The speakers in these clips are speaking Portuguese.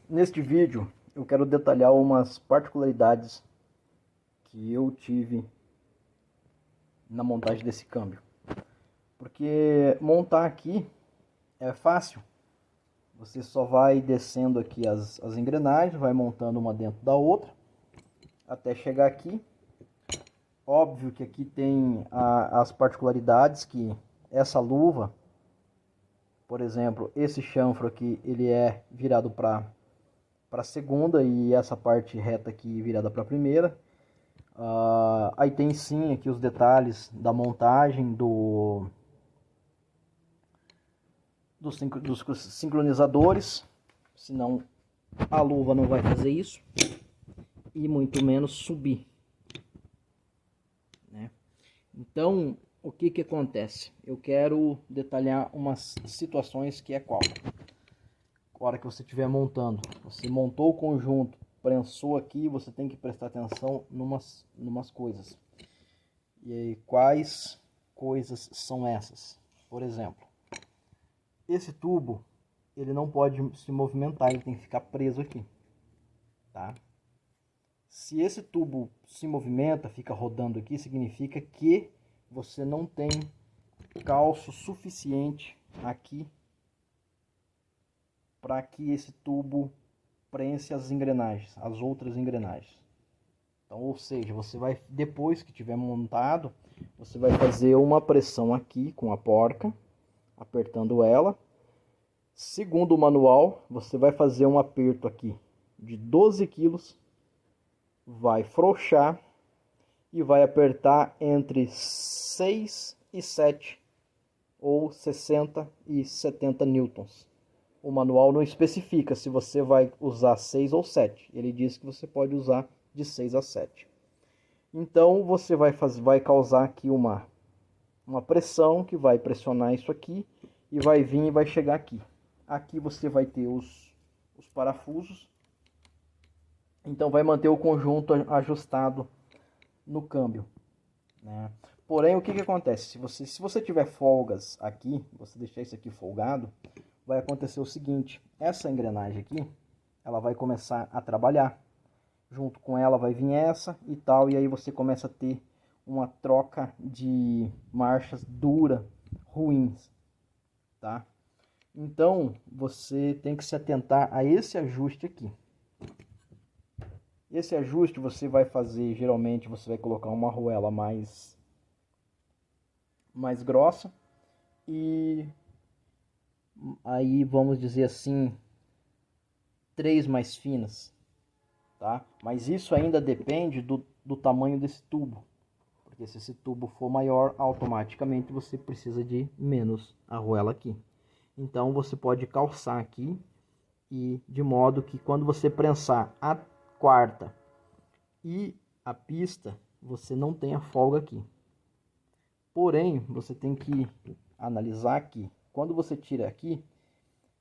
Neste vídeo eu quero detalhar umas particularidades que eu tive na montagem desse câmbio. Porque montar aqui é fácil. Você só vai descendo aqui as engrenagens, vai montando uma dentro da outra, até chegar aqui. Óbvio que aqui tem as particularidades que essa luva, por exemplo, esse chanfro aqui, ele é virado para a segunda e essa parte reta aqui virada para a primeira. Aí tem sim aqui os detalhes da montagem dos sincronizadores, senão a luva não vai fazer isso e muito menos subir, né? Então o que acontece? Eu quero detalhar umas situações que é qual? A hora que você estiver montando, você montou o conjunto, prensou aqui, você tem que prestar atenção numas coisas. E aí, quais coisas são essas? Por exemplo, esse tubo, ele não pode se movimentar, ele tem que ficar preso aqui, tá? Se esse tubo se movimenta, fica rodando aqui, significa que você não tem calço suficiente aqui para que esse tubo prense as engrenagens, as outras engrenagens. Então, ou seja, você vai, depois que tiver montado, você vai fazer uma pressão aqui com a porca, apertando ela. Segundo o manual, você vai fazer um aperto aqui de 12 quilos, vai frouxar e vai apertar entre 6 e 7 ou 60 e 70 newtons. O manual não especifica se você vai usar 6 ou 7. Ele diz que você pode usar de 6 a 7. Então você vai causar aqui uma pressão que vai pressionar isso aqui e vai vir e vai chegar aqui. Aqui você vai ter os parafusos. Então vai manter o conjunto ajustado no câmbio, né? Porém, o que acontece? Se você tiver folgas aqui, você deixar isso aqui folgado, vai acontecer o seguinte: essa engrenagem aqui, ela vai começar a trabalhar. Junto com ela vai vir essa e tal, e aí você começa a ter uma troca de marchas dura, ruins, tá? Então, você tem que se atentar a esse ajuste aqui. Esse ajuste você vai fazer, geralmente você vai colocar uma arruela mais grossa e aí vamos dizer assim, 3 mais finas, tá? Mas isso ainda depende do tamanho desse tubo, porque se esse tubo for maior, automaticamente você precisa de menos arruela aqui. Então você pode calçar aqui, e de modo que quando você prensar a quarta e a pista, você não tenha folga aqui. Porém, você tem que analisar aqui. Quando você tira aqui,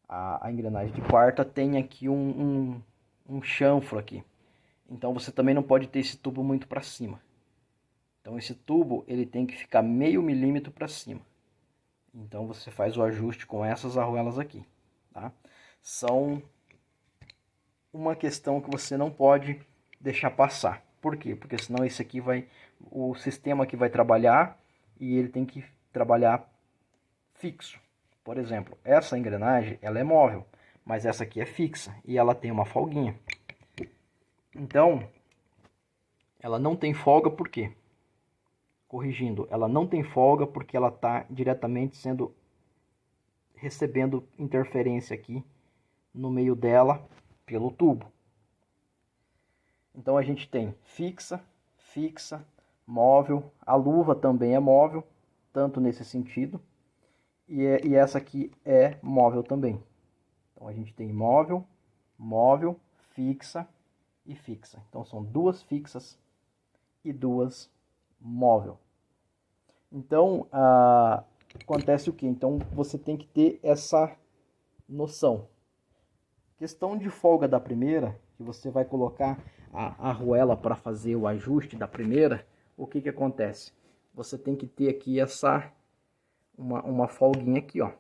a engrenagem de quarta tem aqui um chanfro aqui. Então você também não pode ter esse tubo muito para cima. Então esse tubo ele tem que ficar meio milímetro para cima. Então você faz o ajuste com essas arruelas aqui, tá? São uma questão que você não pode deixar passar. Por quê? Porque senão esse aqui o sistema aqui vai trabalhar e ele tem que trabalhar fixo. Por exemplo, essa engrenagem ela é móvel, mas essa aqui é fixa e ela tem uma folguinha. Então, ela não tem folga por quê? Corrigindo, ela não tem folga porque ela está diretamente recebendo interferência aqui no meio dela pelo tubo. Então a gente tem fixa, móvel, a luva também é móvel, tanto nesse sentido, e essa aqui é móvel também. Então a gente tem móvel, fixa e fixa. Então são duas fixas e duas móvel. Então acontece o que? Então você tem que ter essa noção. Questão de folga da primeira, que você vai colocar a arruela para fazer o ajuste da primeira, o que acontece? Você tem que ter aqui uma folguinha aqui, ó.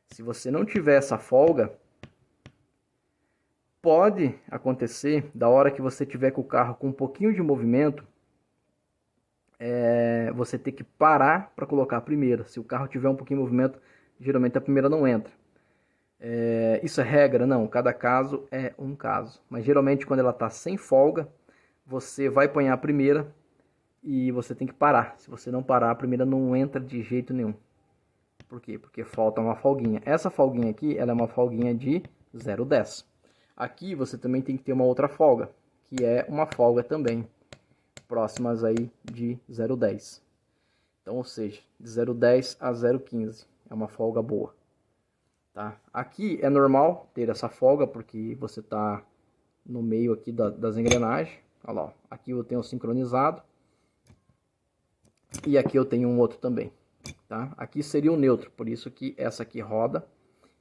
Se você não tiver essa folga, pode acontecer da hora que você tiver com o carro com um pouquinho de movimento, você ter que parar para colocar a primeira. Se o carro tiver um pouquinho de movimento, geralmente a primeira não entra. Isso é regra? Não, cada caso é um caso. Mas geralmente quando ela está sem folga, você vai apanhar a primeira e você tem que parar. Se você não parar, a primeira não entra de jeito nenhum. Por quê? Porque falta uma folguinha. Essa folguinha aqui, ela é uma folguinha de 0,10. Aqui você também tem que ter uma outra folga, que é uma folga também, próximas aí de 0,10. Então, ou seja, de 0,10 a 0,15 é uma folga boa. Tá? Aqui é normal ter essa folga, porque você está no meio aqui das engrenagens. Olha lá, aqui eu tenho sincronizado. E aqui eu tenho um outro também. Tá? Aqui seria o neutro, por isso que essa aqui roda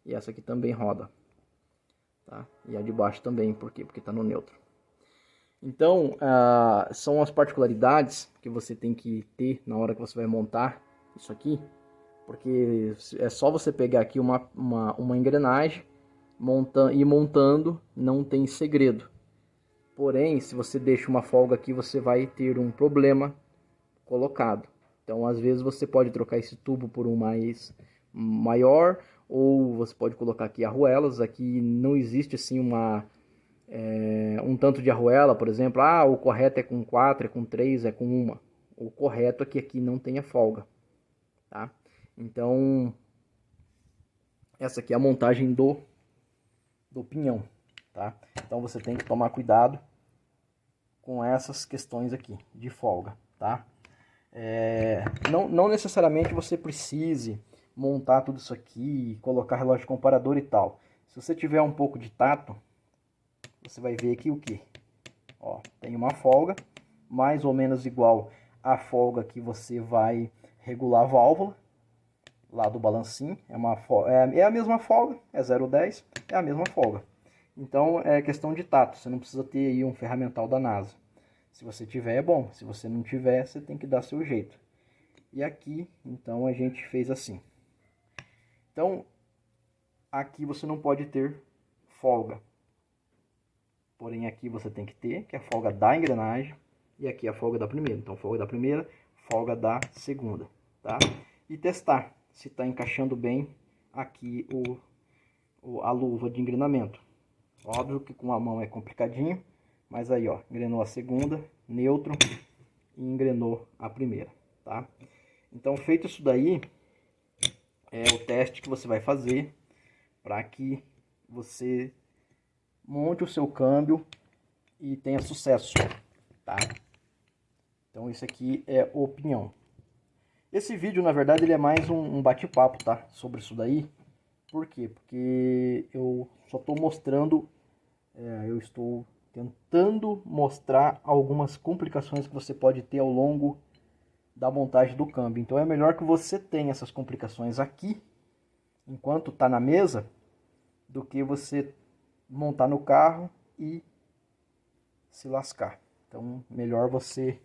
e essa aqui também roda. Tá? E a de baixo também, por quê? Porque está no neutro. Então, são as particularidades que você tem que ter na hora que você vai montar isso aqui. Porque é só você pegar aqui uma engrenagem e montando, não tem segredo. Porém, se você deixa uma folga aqui, você vai ter um problema colocado. Então, às vezes, você pode trocar esse tubo por um maior, ou você pode colocar aqui arruelas. Aqui não existe assim um tanto de arruela, por exemplo. O correto é com 4, é com 3, é com 1. O correto é que aqui não tenha folga. Tá? Então, essa aqui é a montagem do pinhão. Tá? Então, você tem que tomar cuidado com essas questões aqui de folga. Tá? Não necessariamente você precise montar tudo isso aqui, colocar relógio comparador e tal. Se você tiver um pouco de tato, você vai ver aqui o que? Ó, tem uma folga, mais ou menos igual à folga que você vai regular a válvula, lá do balancinho. É a mesma folga, é 0,10, é a mesma folga. Então é questão de tato, você não precisa ter aí um ferramental da NASA. Se você tiver, é bom. Se você não tiver, você tem que dar seu jeito. E aqui, então, a gente fez assim. Então, aqui você não pode ter folga. Porém, aqui você tem que ter, que é a folga da engrenagem. E aqui a folga da primeira. Então, folga da primeira, folga da segunda. Tá? E testar se está encaixando bem aqui a luva de engrenamento. Óbvio que com a mão é complicadinho. Mas aí, ó, engrenou a segunda, neutro, e engrenou a primeira, tá? Então, feito isso daí, é o teste que você vai fazer para que você monte o seu câmbio e tenha sucesso, tá? Então, isso aqui é o pinhão. Esse vídeo, na verdade, ele é mais um bate-papo, tá? Sobre isso daí. Por quê? Porque eu só estou mostrando, eu estou tentando mostrar algumas complicações que você pode ter ao longo da montagem do câmbio. Então é melhor que você tenha essas complicações aqui, enquanto está na mesa, do que você montar no carro e se lascar. Então melhor você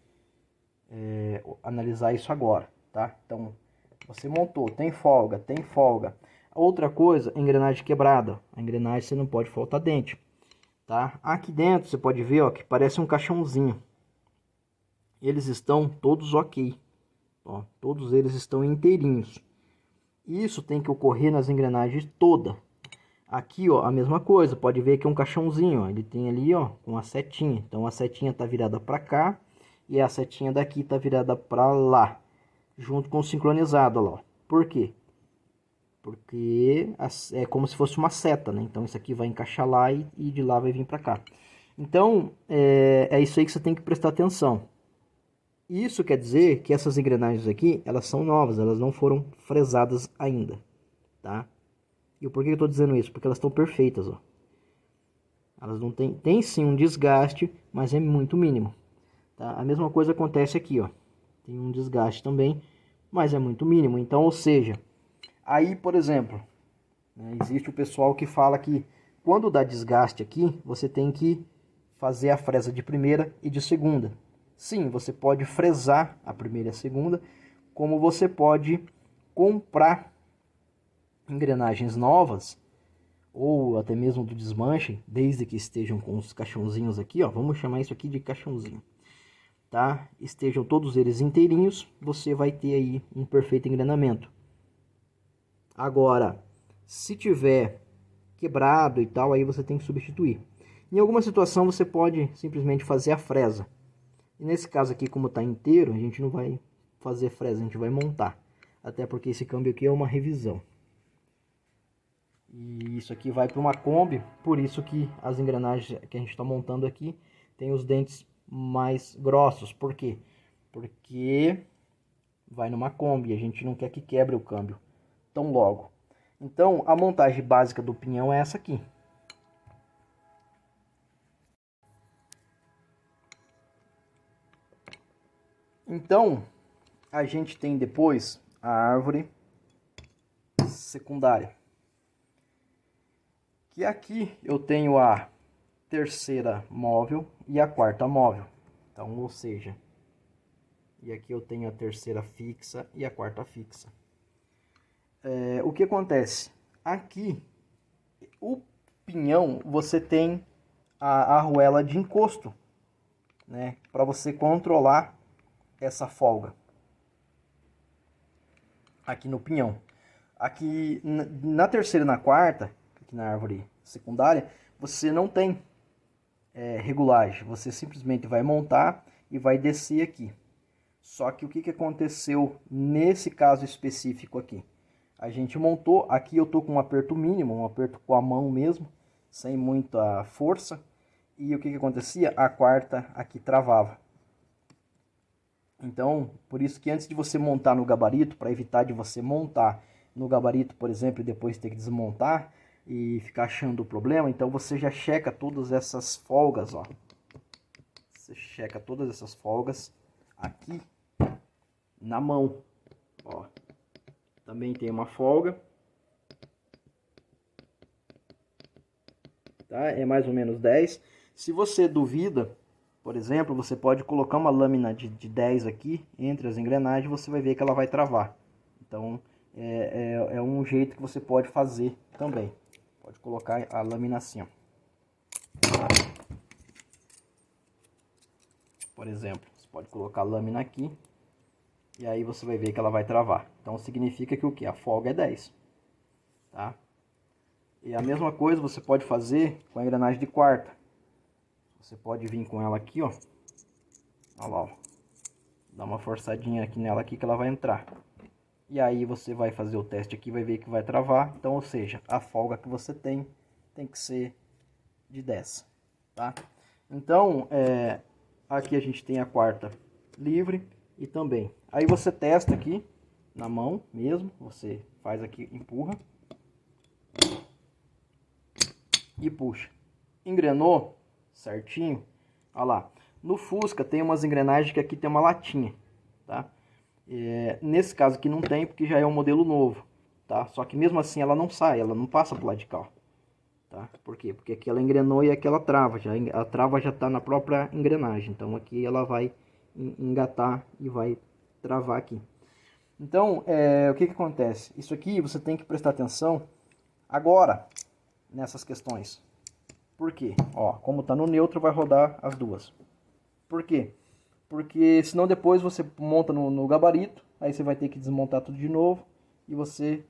analisar isso agora, tá? Então você montou, tem folga, tem folga. Outra coisa, engrenagem quebrada. A engrenagem você não pode faltar dente. Tá? Aqui dentro você pode ver, ó, que parece um caixãozinho. Eles estão todos ok. Ó, todos eles estão inteirinhos. Isso tem que ocorrer nas engrenagens toda. Aqui, ó, a mesma coisa. Pode ver que é um caixãozinho, ó. Ele tem ali, ó, com a setinha. Então a setinha tá virada para cá e a setinha daqui tá virada para lá, junto com o sincronizado, ó lá. Por quê? Porque é como se fosse uma seta, né? Então isso aqui vai encaixar lá e de lá vai vir para cá. Então é isso aí que você tem que prestar atenção. Isso quer dizer que essas engrenagens aqui, elas são novas, elas não foram fresadas ainda, tá? E por que eu estou dizendo isso? Porque elas estão perfeitas, ó. Elas não tem sim um desgaste, mas é muito mínimo, tá? A mesma coisa acontece aqui, ó. Tem um desgaste também, mas é muito mínimo. Então, ou seja, aí, por exemplo, né, existe o pessoal que fala que quando dá desgaste aqui, você tem que fazer a fresa de primeira e de segunda. Sim, você pode fresar a primeira e a segunda, como você pode comprar engrenagens novas ou até mesmo do desmanche, desde que estejam com os caixãozinhos aqui, ó, vamos chamar isso aqui de caixãozinho, tá? Estejam todos eles inteirinhos, você vai ter aí um perfeito engrenamento. Agora, se tiver quebrado e tal, aí você tem que substituir. Em alguma situação você pode simplesmente fazer a fresa. E nesse caso aqui, como está inteiro, a gente não vai fazer fresa, a gente vai montar. Até porque esse câmbio aqui é uma revisão. E isso aqui vai para uma Kombi, por isso que as engrenagens que a gente está montando aqui tem os dentes mais grossos. Por quê? Porque vai numa Kombi, a gente não quer que quebre o câmbio tão logo. Então a montagem básica do pinhão é essa aqui. Então a gente tem depois a árvore secundária. Que aqui eu tenho a terceira móvel e a quarta móvel. Então, ou seja, e aqui eu tenho a terceira fixa e a quarta fixa. O que acontece? Aqui, o pinhão, você tem a arruela de encosto, né? Para você controlar essa folga. Aqui no pinhão. Aqui na terceira e na quarta, aqui na árvore secundária, você não tem regulagem. Você simplesmente vai montar e vai descer aqui. Só que o que aconteceu nesse caso específico aqui? A gente montou, aqui eu tô com um aperto mínimo, um aperto com a mão mesmo, sem muita força. E o que acontecia? A quarta aqui travava. Então, por isso que antes de você montar no gabarito, para evitar de você montar no gabarito, por exemplo, e depois ter que desmontar e ficar achando o problema, então você já checa todas essas folgas, ó. Você checa todas essas folgas aqui na mão, ó. Também tem uma folga, tá? É mais ou menos 10. Se você duvida, por exemplo, você pode colocar uma lâmina de 10 aqui entre as engrenagens, você vai ver que ela vai travar. Então, é um jeito que você pode fazer também. Pode colocar a lâmina assim, ó. Por exemplo, você pode colocar a lâmina aqui e aí você vai ver que ela vai travar. Então, significa que o que? A folga é 10, tá? E a mesma coisa você pode fazer com a engrenagem de quarta. Você pode vir com ela aqui, ó. Olha lá, ó. Dá uma forçadinha aqui nela aqui que ela vai entrar. E aí você vai fazer o teste aqui, vai ver que vai travar. Então, ou seja, a folga que você tem que ser de 10, tá? Então, aqui a gente tem a quarta livre e também. Aí você testa aqui na mão mesmo, você faz aqui, empurra e puxa. Engrenou certinho, olha lá. No Fusca tem umas engrenagens que aqui tem uma latinha, tá? Nesse caso aqui não tem, porque já é um modelo novo, tá? Só que mesmo assim ela não sai, ela não passa pro lado de cá, tá? Por quê? Porque aqui ela engrenou e aqui ela trava, a trava já está na própria engrenagem, então aqui ela vai engatar e vai travar aqui. Então, o que acontece? Isso aqui você tem que prestar atenção agora nessas questões. Por quê? Ó, como está no neutro, vai rodar as duas. Por quê? Porque senão depois você monta no gabarito, aí você vai ter que desmontar tudo de novo e você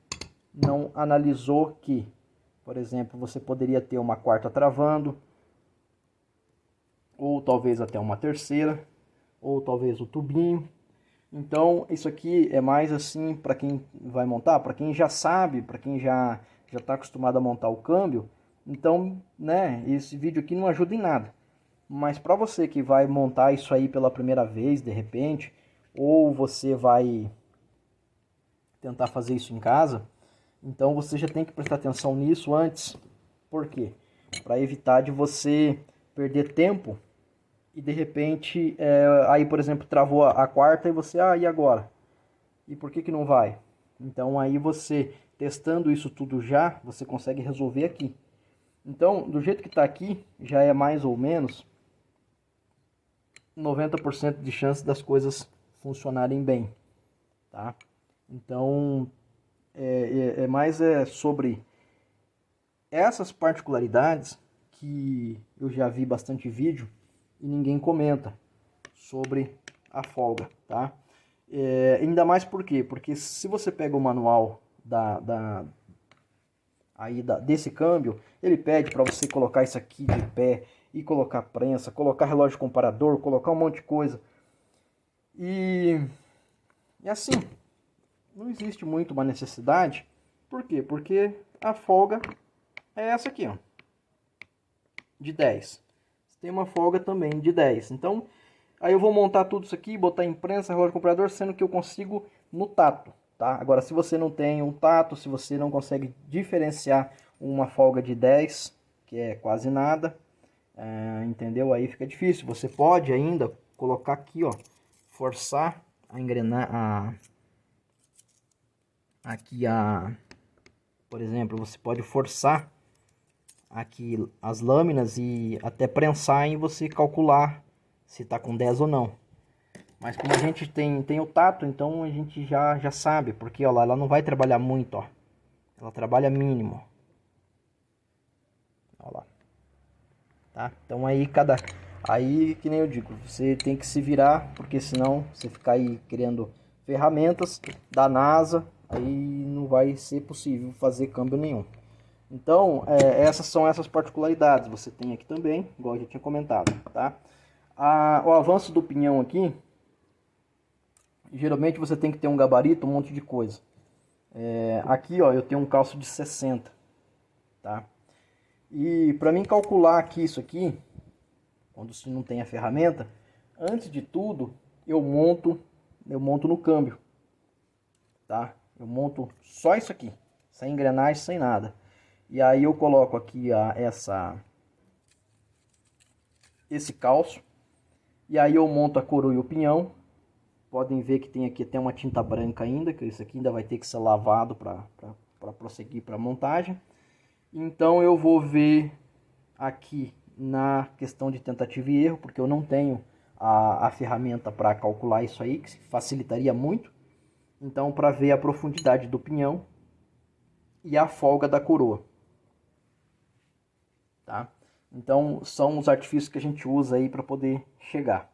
não analisou que, por exemplo, você poderia ter uma quarta travando, ou talvez até uma terceira, ou talvez o tubinho. Então isso aqui é mais assim para quem vai montar, para quem já sabe, para quem já está acostumado a montar o câmbio. Então, né, esse vídeo aqui não ajuda em nada. Mas para você que vai montar isso aí pela primeira vez, de repente, ou você vai tentar fazer isso em casa, então você já tem que prestar atenção nisso antes. Por quê? Para evitar de você perder tempo e de repente, aí por exemplo, travou a quarta e você, e agora? E por que não vai? Então aí você, testando isso tudo já, você consegue resolver aqui. Então, do jeito que está aqui, já é mais ou menos 90% de chance das coisas funcionarem bem, tá? Então, mais sobre essas particularidades que eu já vi bastante vídeo e ninguém comenta sobre a folga, tá? Ainda mais por quê? Porque se você pega o manual desse câmbio, ele pede para você colocar isso aqui de pé e colocar prensa, colocar relógio comparador, colocar um monte de coisa. E assim, não existe muito uma necessidade. Por quê? Porque a folga é essa aqui, ó, de 10. Tem uma folga também de 10. Então, aí eu vou montar tudo isso aqui, botar em prensa, relógio comparador, sendo que eu consigo no tato, tá? Agora, se você não tem um tato, se você não consegue diferenciar uma folga de 10, que é quase nada, entendeu? Aí fica difícil. Você pode ainda colocar aqui, ó, forçar a engrenar, por exemplo, você pode forçar aqui as lâminas e até prensar e você calcular se tá com 10 ou não. Mas como a gente tem o tato, então a gente já sabe, porque ó, ela não vai trabalhar muito, ó. Ela trabalha mínimo. Ó lá. Tá? Então aí que nem eu digo, você tem que se virar, porque senão você ficar aí criando ferramentas da NASA, aí não vai ser possível fazer câmbio nenhum. Então, essas são essas particularidades. Você tem aqui também, igual eu já tinha comentado, tá? O avanço do pinhão aqui, geralmente você tem que ter um gabarito, um monte de coisa. Aqui, ó, eu tenho um calço de 60, tá? E para mim calcular aqui isso aqui, quando se não tem a ferramenta, antes de tudo, eu monto no câmbio, tá? Eu monto só isso aqui, sem engrenagem, sem nada. E aí eu coloco aqui esse calço. E aí eu monto a coroa e o pinhão. Podem ver que tem aqui até uma tinta branca ainda, que isso aqui ainda vai ter que ser lavado para prosseguir para a montagem. Então eu vou ver aqui na questão de tentativa e erro, porque eu não tenho a ferramenta para calcular isso aí, que facilitaria muito. Então, para ver a profundidade do pinhão e a folga da coroa. Tá? Então, são os artifícios que a gente usa aí para poder chegar.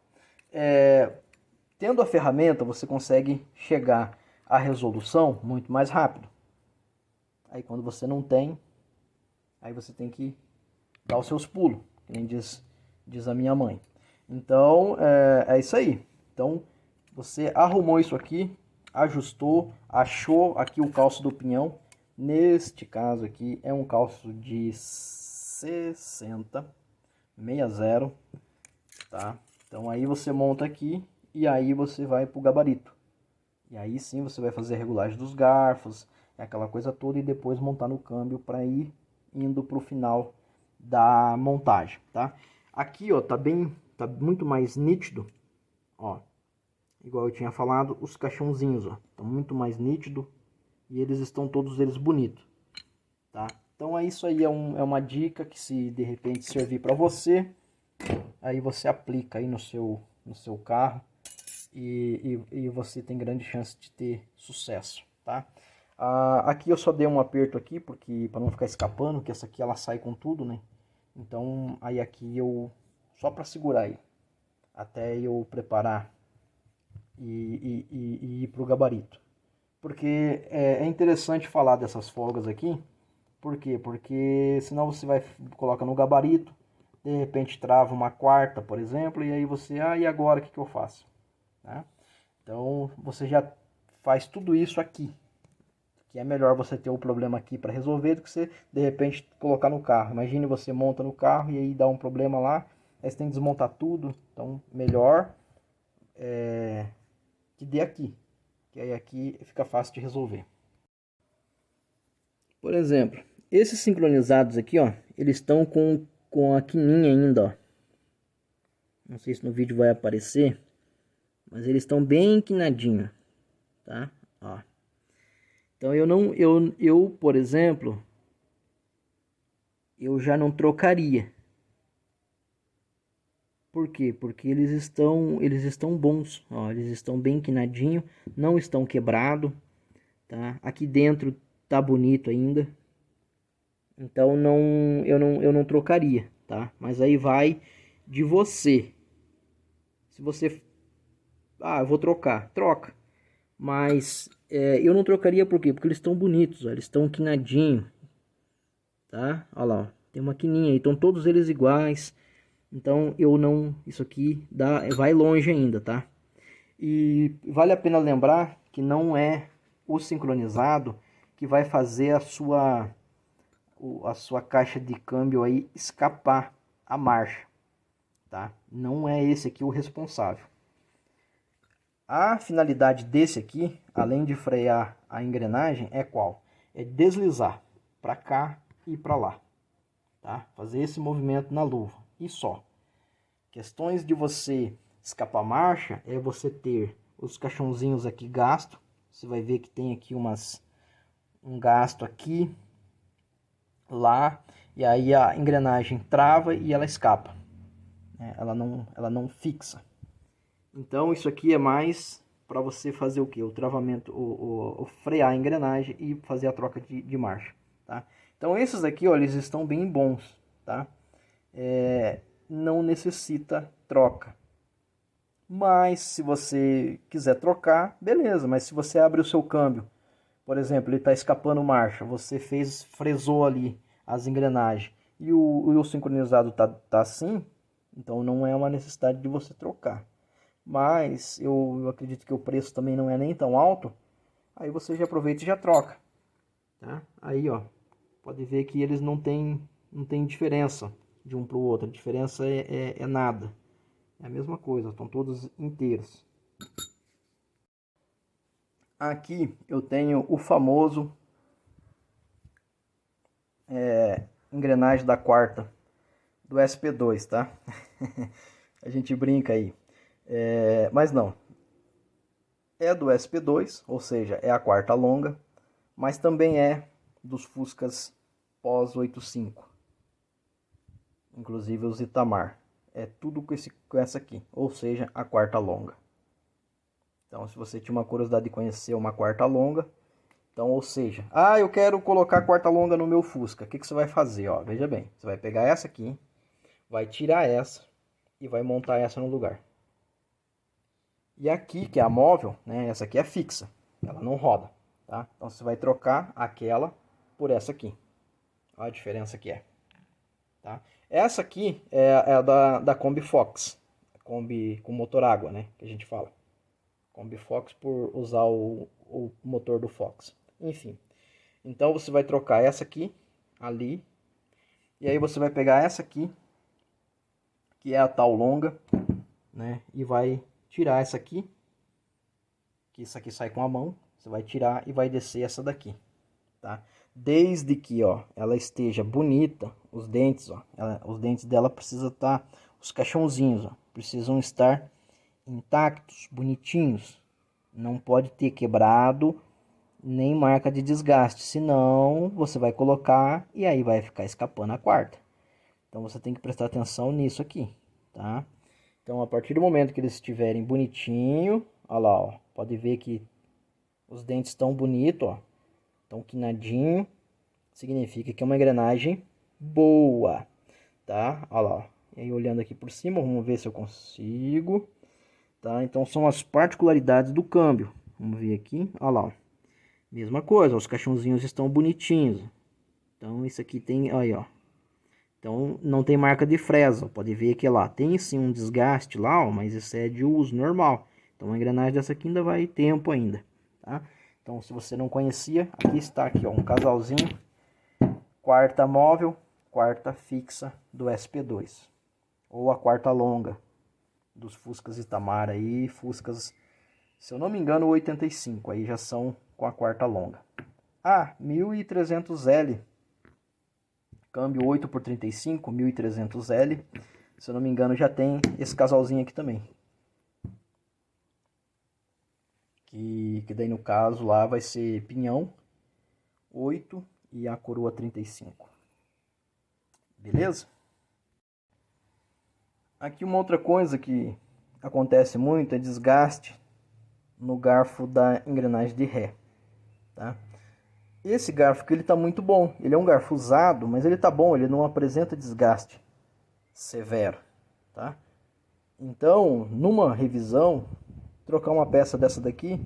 Tendo a ferramenta, você consegue chegar à resolução muito mais rápido. Aí, quando você não tem, aí você tem que dar os seus pulos, que nem diz a minha mãe. Então, é isso aí. Então, você arrumou isso aqui, ajustou, achou aqui o calço do pinhão. Neste caso aqui, é um calço de 60, tá? Então aí você monta aqui e aí você vai pro gabarito. E aí sim você vai fazer a regulagem dos garfos, aquela coisa toda, e depois montar no câmbio para ir indo pro final da montagem, tá? Aqui, ó, tá muito mais nítido, ó. Igual eu tinha falado, os caixãozinhos, ó, estão muito mais nítido e eles estão todos eles bonitos, tá? Então é isso aí, é uma dica que, se de repente servir para você, aí você aplica aí no seu carro e você tem grande chance de ter sucesso, tá? Aqui eu só dei um aperto aqui, porque para não ficar escapando, que essa aqui ela sai com tudo, né? Então aí aqui eu, só para segurar aí, até eu preparar e ir pro gabarito. Porque é interessante falar dessas folgas aqui. Por quê? Porque senão você coloca no gabarito, de repente trava uma quarta, por exemplo, e aí você, e agora o que eu faço? Né? Então você já faz tudo isso aqui, que é melhor você ter o problema aqui para resolver do que você de repente colocar no carro. Imagine você monta no carro e aí dá um problema lá, aí você tem que desmontar tudo. Então melhor que dê aqui, que aí aqui fica fácil de resolver. Por exemplo, esses sincronizados aqui, ó, eles estão com a quininha ainda, ó. Não sei se no vídeo vai aparecer, mas eles estão bem quinadinhos, tá? Ó. Então eu, por exemplo, eu já não trocaria. Por quê? Porque eles estão bons, ó, eles estão bem quinadinho, não estão quebrado, tá? Aqui dentro tá bonito ainda. Então eu não trocaria, tá? Mas aí vai de você. Se você... Ah, eu vou trocar. Troca. Mas eu não trocaria por quê? Porque eles estão bonitos, ó, eles estão quinadinhos, tá? Olha lá, ó, tem uma quininha aí, estão todos eles iguais. Então eu não... Isso aqui vai longe ainda, tá? E vale a pena lembrar que não é o sincronizado que vai fazer a sua caixa de câmbio aí escapar a marcha, tá? Não é esse aqui o responsável. A finalidade desse aqui, além de frear a engrenagem, é qual? É deslizar para cá e para lá, tá? Fazer esse movimento na luva e só. Questões de você escapar marcha é você ter os caixãozinhos aqui gasto. Você vai ver que tem aqui um gasto aqui, lá, e aí a engrenagem trava e ela escapa, né? Ela não fixa. Então isso aqui é mais para você fazer o que? O travamento, o frear a engrenagem e fazer a troca de marcha, tá? Então esses aqui, ó, eles estão bem bons, tá? Não necessita troca. Mas se você quiser trocar, beleza. Mas se você abre o seu câmbio, por exemplo, ele está escapando marcha, você fresou ali as engrenagens e o sincronizado tá assim, então não é uma necessidade de você trocar. Mas eu acredito que o preço também não é nem tão alto, aí você já aproveita e já troca, tá? Aí, ó, pode ver que eles não tem diferença de um para o outro, a diferença é nada, é a mesma coisa, estão todos inteiros. Aqui eu tenho o famoso engrenagem da quarta do SP2, tá? A gente brinca aí, mas não, é do SP2, ou seja, é a quarta longa, mas também é dos Fuscas pós 85, inclusive os Itamar, é tudo com essa aqui, ou seja, a quarta longa. Então, se você tinha uma curiosidade de conhecer uma quarta longa, então, ou seja, eu quero colocar a quarta longa no meu Fusca, o que você vai fazer? Ó, veja bem, você vai pegar essa aqui, vai tirar essa e vai montar essa no lugar. E aqui, que é a móvel, né, essa aqui é fixa, ela não roda, tá? Então você vai trocar aquela por essa aqui. Olha a diferença que é, tá? Essa aqui é a da Kombi Fox, Kombi com motor água, né, que a gente fala. Kombi Fox por usar o motor do Fox. Enfim, então você vai trocar essa aqui, ali, e aí você vai pegar essa aqui, que é a tal longa, né, e vai tirar essa aqui, que isso aqui sai com a mão, você vai tirar e vai descer essa daqui, tá? Desde que, ó, ela esteja bonita, os dentes, ó, os dentes dela precisam estar, os caixãozinhos, ó, precisam estar intactos, bonitinhos. Não pode ter quebrado, nem marca de desgaste, senão você vai colocar e aí vai ficar escapando a quarta. Então você tem que prestar atenção nisso aqui, tá? Então a partir do momento que eles estiverem bonitinho, olha lá, ó, pode ver que os dentes estão bonitos, ó, estão quinadinho, significa que é uma engrenagem boa, tá? Olha lá, ó. E aí olhando aqui por cima, vamos ver se eu consigo, tá? Então são as particularidades do câmbio. Vamos ver aqui, olha lá, ó. Mesma coisa, os caixãozinhos estão bonitinhos. Então isso aqui tem, aí, ó. Então não tem marca de fresa, pode ver que lá tem sim um desgaste lá, ó, mas isso é de uso normal. Então a engrenagem dessa aqui ainda vai tempo ainda, tá? Então se você não conhecia, aqui está aqui, ó, um casalzinho, quarta móvel, quarta fixa do SP2, ou a quarta longa dos Fuscas Itamar aí, Fuscas, se eu não me engano, 85, aí já são com a quarta longa. 1300L, câmbio 8x35, 1300L, se eu não me engano já tem esse casalzinho aqui também. Que daí no caso lá vai ser pinhão 8 e a coroa 35. Beleza? Aqui uma outra coisa que acontece muito é desgaste no garfo da engrenagem de ré, tá? Esse garfo aqui, ele tá muito bom. Ele é um garfo usado, mas ele tá bom, ele não apresenta desgaste severo, tá? Então, numa revisão, trocar uma peça dessa daqui,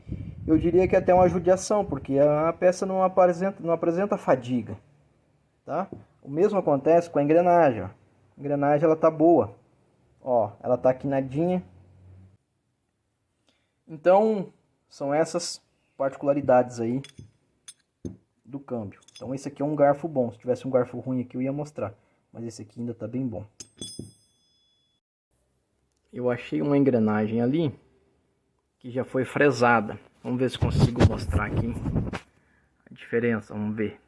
eu diria que é até uma judiação, porque a peça não apresenta fadiga, tá? O mesmo acontece com a engrenagem, ó. A engrenagem, ela tá boa, ó, ela tá quinadinha. Então, são essas particularidades aí do câmbio. Então, esse aqui é um garfo bom. Se tivesse um garfo ruim aqui, eu ia mostrar, mas esse aqui ainda tá bem bom. Eu achei uma engrenagem ali que já foi fresada. Vamos ver se consigo mostrar aqui a diferença. Vamos ver.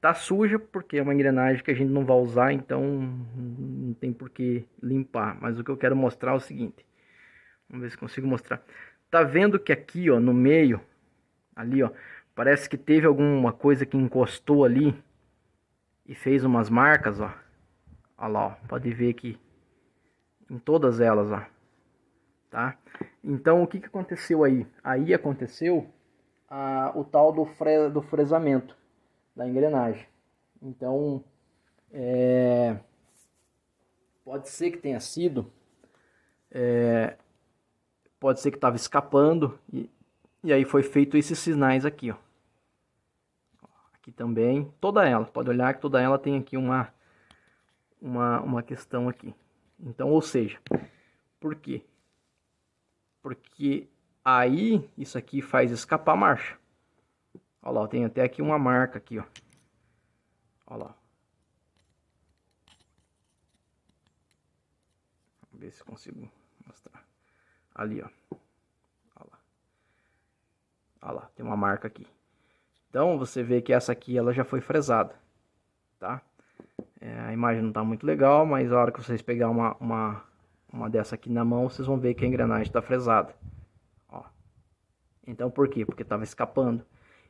Tá suja porque é uma engrenagem que a gente não vai usar, então não tem por que limpar. Mas o que eu quero mostrar é o seguinte. Vamos ver se consigo mostrar. Tá vendo que aqui, ó, no meio, ali, ó, parece que teve alguma coisa que encostou ali e fez umas marcas, ó. Olha lá, ó, pode ver aqui em todas elas, ó. Tá? Então, o que aconteceu aí? Aí aconteceu o tal do fresamento da engrenagem. Então, pode ser que tenha sido, pode ser que estava escapando e aí foi feito esses sinais aqui, ó. Aqui também, toda ela, pode olhar que toda ela tem aqui uma questão aqui. Então, ou seja, por quê? Porque aí isso aqui faz escapar a marcha. Olha lá, tem até aqui uma marca aqui, ó. Olha lá. Vamos ver se consigo mostrar. Ali, ó. Olha lá. Olha lá, tem uma marca aqui. Então você vê que essa aqui ela já foi fresada, tá? A imagem não tá muito legal, mas a hora que vocês pegar uma dessa aqui na mão, vocês vão ver que a engrenagem está fresada. Ó. Então por quê? Porque estava escapando.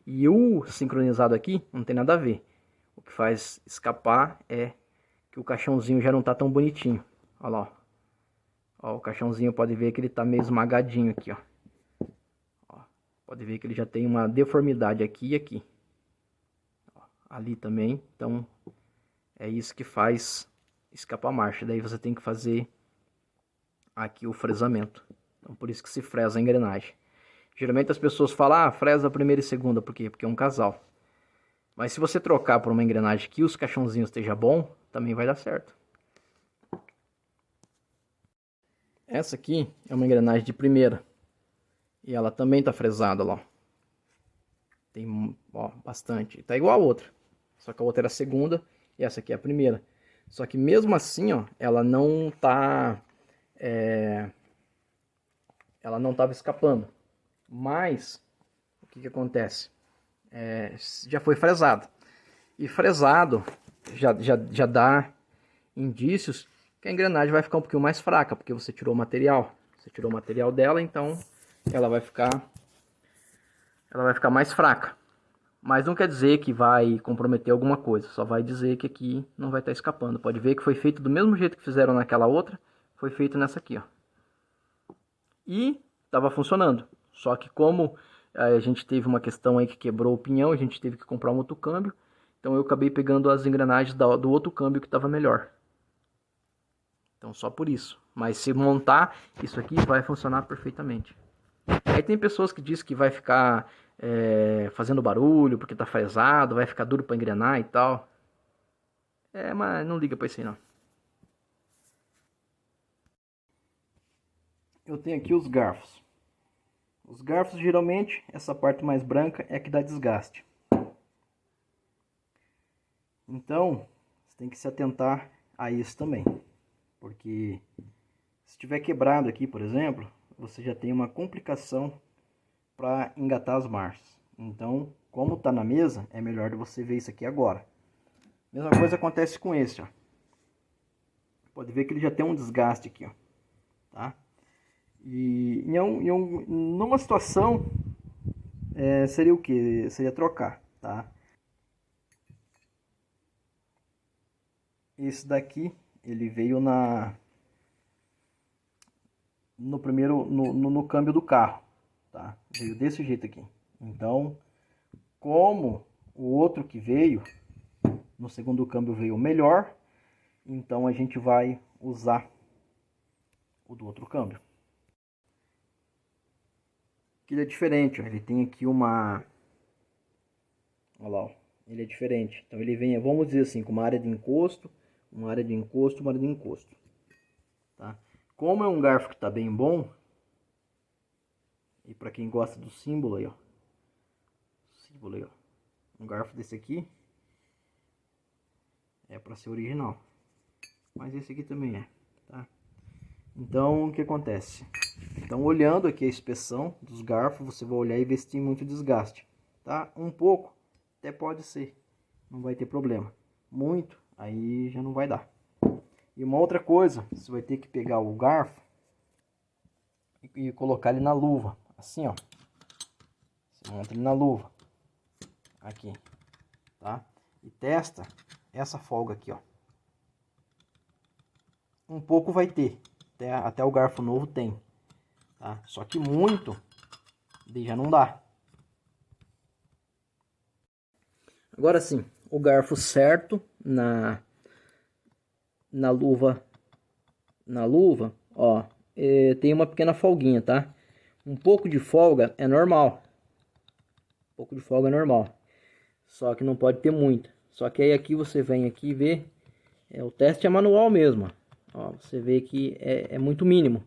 E o sincronizado aqui não tem nada a ver. O que faz escapar é que o caixãozinho já não tá tão bonitinho. Olha lá, ó. Ó, o caixãozinho pode ver que ele tá meio esmagadinho aqui, ó. Ó, pode ver que ele já tem uma deformidade aqui e aqui. Ó, ali também. Então é isso que faz escapar a marcha. Daí você tem que fazer aqui o fresamento. Então por isso que se fresa a engrenagem. Geralmente as pessoas falam, fresa a primeira e segunda. Por quê? Porque é um casal. Mas se você trocar por uma engrenagem que os caixãozinhos esteja bom, também vai dar certo. Essa aqui é uma engrenagem de primeira. E ela também tá fresada, ó. Tem, ó, bastante. Tá igual a outra. Só que a outra era a segunda e essa aqui é a primeira. Só que mesmo assim, ó, ela não tá... ela não tava escapando. Mas, o que acontece? Já foi fresado. E fresado já dá indícios que a engrenagem vai ficar um pouquinho mais fraca, porque você tirou o material. Você tirou o material dela, então ela vai ficar mais fraca. Mas não quer dizer que vai comprometer alguma coisa, só vai dizer que aqui não vai estar escapando. Pode ver que foi feito do mesmo jeito que fizeram naquela outra, foi feito nessa aqui, ó. E estava funcionando. Só que como a gente teve uma questão aí que quebrou o pinhão, a gente teve que comprar um outro câmbio. Então eu acabei pegando as engrenagens do outro câmbio que estava melhor. Então só por isso. Mas se montar, isso aqui vai funcionar perfeitamente. Aí tem pessoas que dizem que vai ficar fazendo barulho porque está fresado, vai ficar duro para engrenar e tal. Mas não liga para isso aí não. Eu tenho aqui os garfos. Os garfos, geralmente, essa parte mais branca é que dá desgaste. Então, você tem que se atentar a isso também. Porque se tiver quebrado aqui, por exemplo, você já tem uma complicação para engatar as marchas. Então, como está na mesa, é melhor você ver isso aqui agora. Mesma coisa acontece com esse, ó. Pode ver que ele já tem um desgaste aqui, ó. Tá? E numa situação seria o que? Seria trocar, tá? Esse daqui ele veio no câmbio do carro, tá? Veio desse jeito aqui. Então, como o outro que veio, no segundo câmbio veio melhor, então a gente vai usar o do outro câmbio. Ele é diferente, ó. Ele tem aqui uma... Olha lá, ó. Ele é diferente. Então ele vem, vamos dizer assim, com uma área de encosto, uma área de encosto, uma área de encosto. Tá? Como é um garfo que está bem bom, e para quem gosta do símbolo aí, ó. Símbolo aí, ó. Um garfo desse aqui é para ser original. Mas esse aqui também é, tá? Então, o que acontece? Então, olhando aqui a inspeção dos garfos, você vai olhar e ver se tem muito desgaste, tá? Um pouco, até pode ser, não vai ter problema. Muito, aí já não vai dar. E uma outra coisa, você vai ter que pegar o garfo e colocar ele na luva, assim, ó. Você monta ele na luva, aqui, tá? E testa essa folga aqui, ó. Um pouco vai ter, até o garfo novo tem, tá? Só que muito, já não dá. Agora sim, o garfo certo na luva, ó, tem uma pequena folguinha, tá? Um pouco de folga é normal. Um pouco de folga é normal. Só que não pode ter muita. Só que aí aqui você vem aqui e vê, o teste é manual mesmo, ó, você vê que é muito mínimo.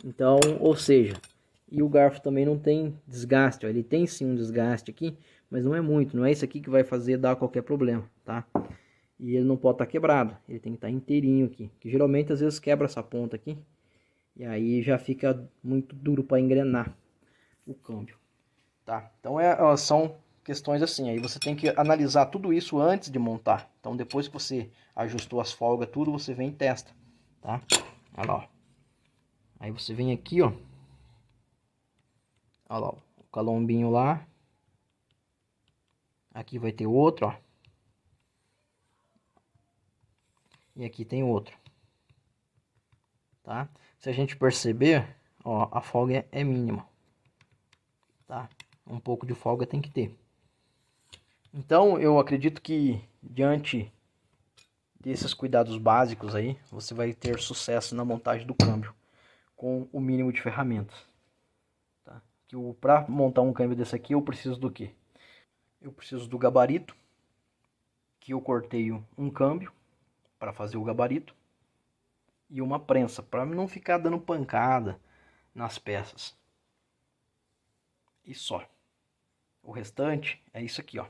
Então, ou seja, e o garfo também não tem desgaste, ó. Ele tem sim um desgaste aqui, mas não é muito, não é isso aqui que vai fazer dar qualquer problema, tá? E ele não pode estar quebrado, ele tem que estar inteirinho aqui, que geralmente às vezes quebra essa ponta aqui, e aí já fica muito duro para engrenar o câmbio, tá? Então são questões assim, aí você tem que analisar tudo isso antes de montar. Então depois que você ajustou as folgas, tudo, você vem e testa, tá? Olha lá, ó. Aí você vem aqui, ó. Olha lá, o calombinho lá. Aqui vai ter outro, ó. E aqui tem outro. Tá? Se a gente perceber, ó, a folga é mínima. Tá? Um pouco de folga tem que ter. Então, eu acredito que diante desses cuidados básicos aí, você vai ter sucesso na montagem do câmbio com o mínimo de ferramentas. Tá? Para montar um câmbio desse aqui, eu preciso do quê? Eu preciso do gabarito, que eu cortei um câmbio para fazer o gabarito, e uma prensa, para não ficar dando pancada nas peças. E só. O restante é isso aqui, ó.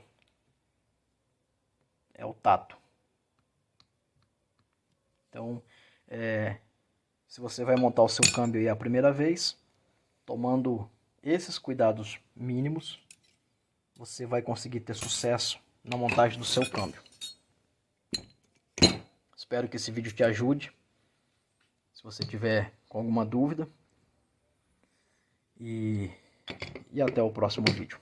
É o tato. Então, se você vai montar o seu câmbio aí a primeira vez, tomando esses cuidados mínimos, você vai conseguir ter sucesso na montagem do seu câmbio. Espero que esse vídeo te ajude. Se você tiver com alguma dúvida. E até o próximo vídeo.